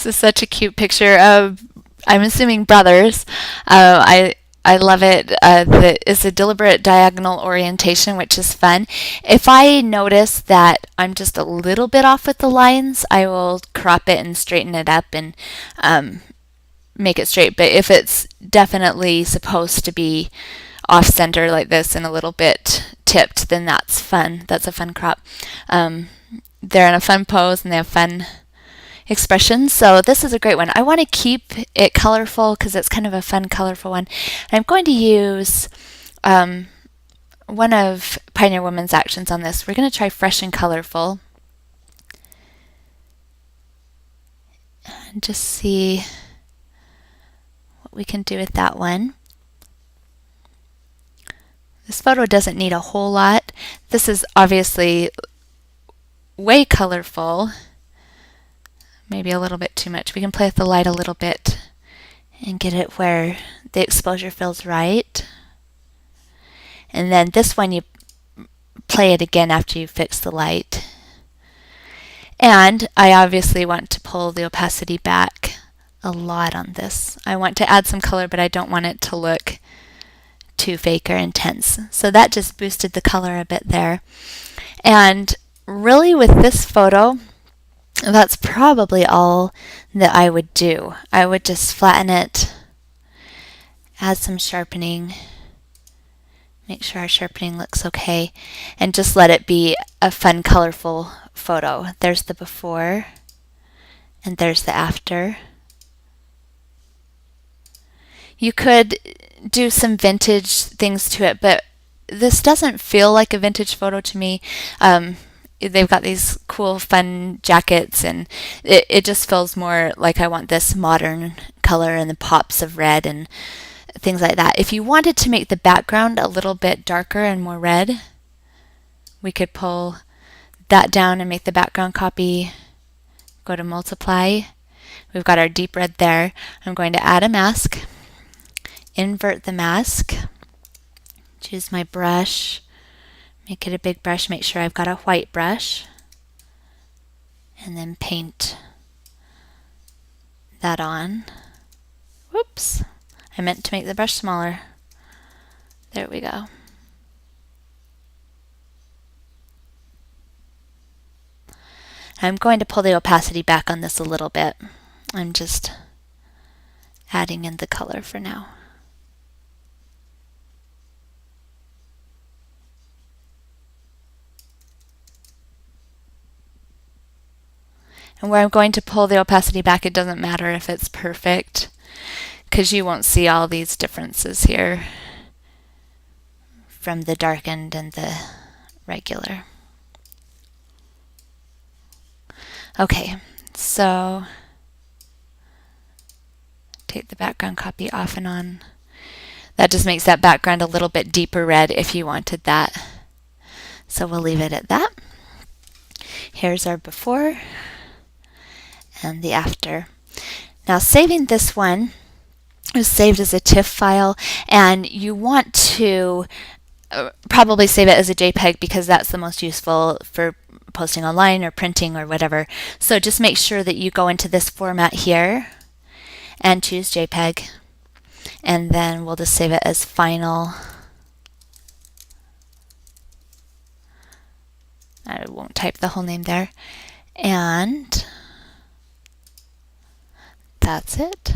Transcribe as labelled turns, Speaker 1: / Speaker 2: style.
Speaker 1: This is such a cute picture of, I'm assuming, brothers. I love it. It's a deliberate diagonal orientation, which is fun. If I notice that I'm just a little bit off with the lines, I will crop it and straighten it up and make it straight. But if it's definitely supposed to be off center like this and a little bit tipped, then that's fun. That's a fun crop. They're in a fun pose and they have fun expressions. So this is a great one. I want to keep it colorful because it's kind of a fun, colorful one. And I'm going to use one of Pioneer Woman's actions on this. We're going to try fresh and colorful. And just see what we can do with that one. This photo doesn't need a whole lot. This is obviously way colorful. Maybe a little bit too much. We can play with the light a little bit and get it where the exposure feels right. And then this one, you play it again after you fix the light. And I obviously want to pull the opacity back a lot on this. I want to add some color, but I don't want it to look too fake or intense. So that just boosted the color a bit there. And really with this photo, that's probably all that I would do. I would just flatten it, add some sharpening, make sure our sharpening looks okay, and just let it be a fun, colorful photo. There's the before, and there's the after. You could do some vintage things to it, but this doesn't feel like a vintage photo to me. They've got these cool, fun jackets, and it just feels more like I want this modern color and the pops of red and things like that. If you wanted to make the background a little bit darker and more red, we could pull that down and make the background copy. Go to multiply. We've got our deep red there. I'm going to add a mask, invert the mask, choose my brush, make it a big brush, make sure I've got a white brush, and then paint that on. Whoops, I meant to make the brush smaller. There we go. I'm going to pull the opacity back on this a little bit. I'm just adding in the color for now. And where I'm going to pull the opacity back, it doesn't matter if it's perfect, because you won't see all these differences here from the darkened and the regular. Okay, so take the background copy off and on. That just makes that background a little bit deeper red if you wanted that. So we'll leave it at that. Here's our before and the after. Now saving this one is saved as a TIFF file, and you want to probably save it as a JPEG because that's the most useful for posting online or printing or whatever. So just make sure that you go into this format here and choose JPEG, and then we'll just save it as final. I won't type the whole name there, and that's it.